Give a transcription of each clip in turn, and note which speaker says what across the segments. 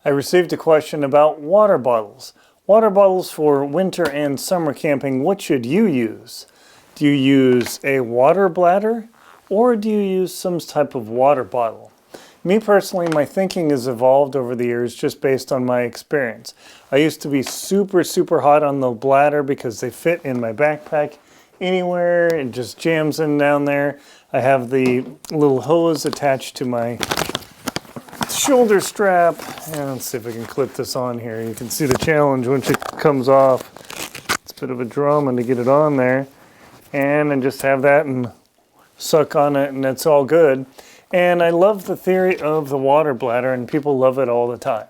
Speaker 1: I received a question about water bottles. Water bottles for winter and summer camping, what should you use? Do you use a water bladder or do you use some type of water bottle? Me personally, my thinking has evolved over the years just based on my experience. I used to be super hot on the bladder because they fit in my backpack anywhere. It just jams in down there. I have the little hose attached to my shoulder strap. And let's see if I can clip this on here. You can see the challenge once it comes off. It's a bit of a drama to get it on there. And I just have that and suck on it and it's all good. And I love the theory of the water bladder and people love it all the time.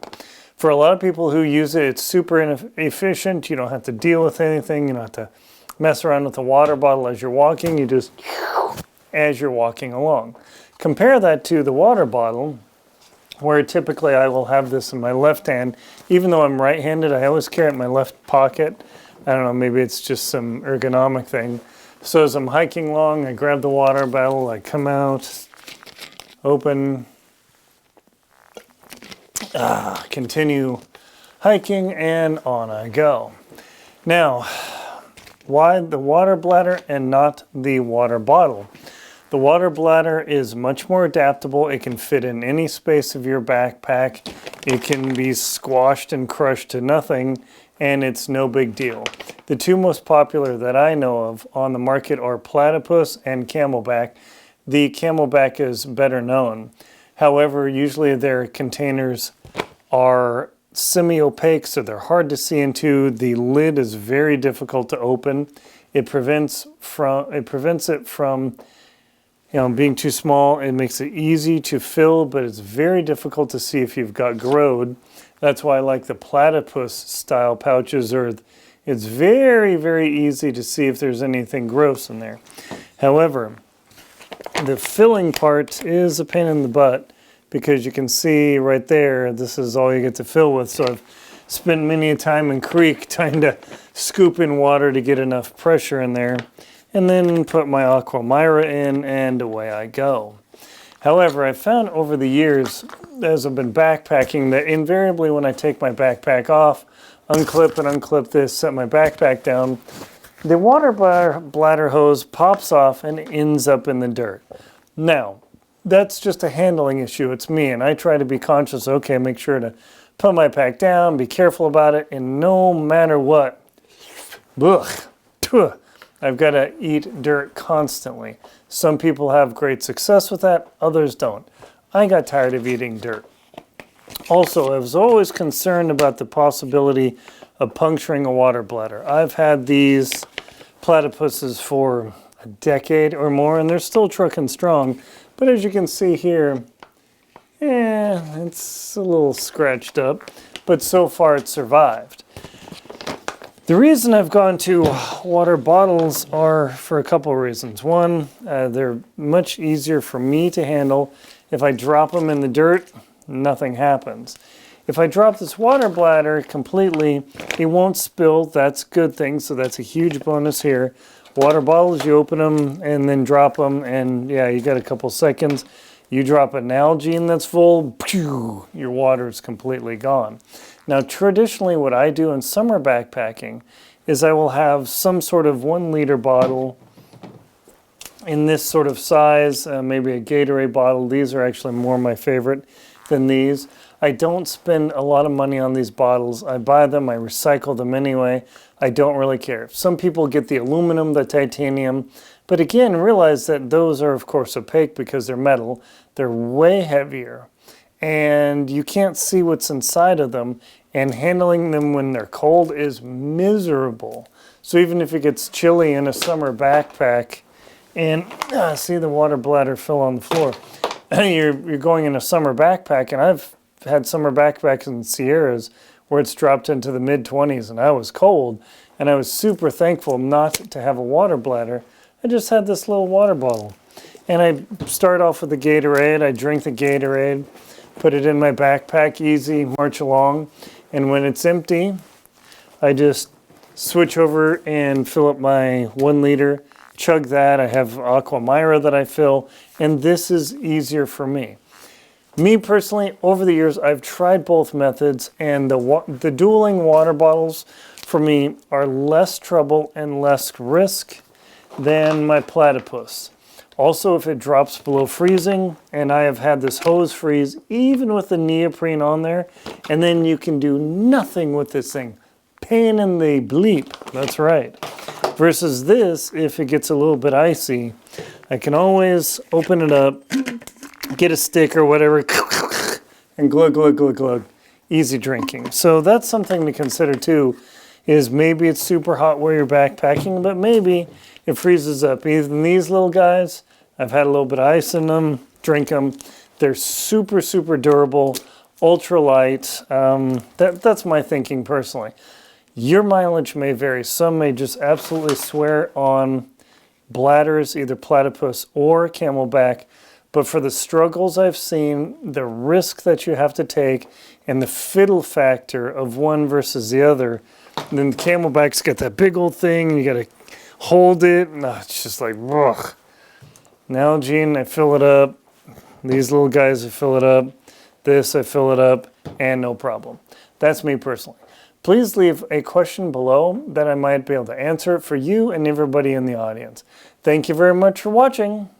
Speaker 1: For a lot of people who use it, it's super efficient. You don't have to deal with anything. You don't have to mess around with the water bottle as you're walking. You just, as you're walking along. Compare that to the water bottle, where typically I will have this in my left hand. Even though I'm right-handed, I always carry it in my left pocket. I don't know, maybe it's just some ergonomic thing. So as I'm hiking along, I grab the water bottle, I come out, open, continue hiking, and on I go. Now, why the water bladder and not the water bottle? The water bladder is much more adaptable. It can fit in any space of your backpack. It can be squashed and crushed to nothing, and it's no big deal. The two most popular that I know of on the market are platypus and camelback. The camelback is better known. However, usually their containers are semi-opaque, so they're hard to see into. The lid is very difficult to open. It prevents it from being too small. It makes it easy to fill, but it's very difficult to see if you've got growed. That's why I like the platypus style pouches. It's very easy to see if there's anything gross in there. However, the filling part is a pain in the butt because you can see right there, this is all you get to fill with. So I've spent many a time in creek trying to scoop in water to get enough pressure in there, and then put my Aqua Myra in, and away I go. However, I've found over the years, as I've been backpacking, that invariably when I take my backpack off, unclip this, set my backpack down, the water bladder hose pops off and ends up in the dirt. Now, that's just a handling issue. It's me, and I try to be conscious. Okay, make sure to put my pack down, be careful about it, and no matter what, I've got to eat dirt constantly. Some people have great success with that, others don't. I got tired of eating dirt. Also, I was always concerned about the possibility of puncturing a water bladder. I've had these platypuses for a decade or more, and they're still trucking strong. But as you can see here, it's a little scratched up, but so far it's survived. The reason I've gone to water bottles are for a couple of reasons. One, they're much easier for me to handle. If I drop them in the dirt, nothing happens. If I drop this water bladder completely, it won't spill. That's a good thing, so that's a huge bonus here. Water bottles, you open them and then drop them, and yeah, you got a couple seconds. You drop an Nalgene that's full, your water is completely gone. Now, traditionally, what I do in summer backpacking is I will have some sort of 1 liter bottle in this sort of size, maybe a Gatorade bottle. These are actually more my favorite than these. I don't spend a lot of money on these bottles. I buy them, I recycle them anyway. I don't really care. Some people get the aluminum, the titanium, but again, realize that those are of course opaque because they're metal. They're way heavier and you can't see what's inside of them, and handling them when they're cold is miserable. So even if it gets chilly in a summer backpack, and see the water bladder fill on the floor, you're going in a summer backpack, and I've had summer backpacks in Sierras where it's dropped into the mid-20s and I was cold, and I was super thankful not to have a water bladder. I just had this little water bottle, and I start off with the Gatorade. I drink the Gatorade, put it in my backpack, easy, march along, and when it's empty, I just switch over and fill up my 1 liter, chug that. I have Aqua Myra that I fill, and this is easier for me. Me personally, over the years, I've tried both methods, and the dueling water bottles for me are less trouble and less risk than my platypus. Also, if it drops below freezing, and I have had this hose freeze even with the neoprene on there, and then you can do nothing with this thing. Pain in the bleep, that's right. Versus this, if it gets a little bit icy, I can always open it up, get a stick or whatever, and glug, glug, glug, glug. Easy drinking. So that's something to consider too, is maybe it's super hot where you're backpacking, but maybe it freezes up. Even these little guys, I've had a little bit of ice in them, drink them. They're super, super durable, ultra light. That's my thinking personally. Your mileage may vary. Some may just absolutely swear on Bladders, either platypus or camelback. But for the struggles I've seen, the risk that you have to take, and the fiddle factor of one versus the other, and then the camelback's got that big old thing, and you got to hold it. And, it's just like, ugh. Nalgene, I fill it up. These little guys, I fill it up. This, I fill it up, and no problem. That's me personally. Please leave a question below that I might be able to answer it for you and everybody in the audience. Thank you very much for watching.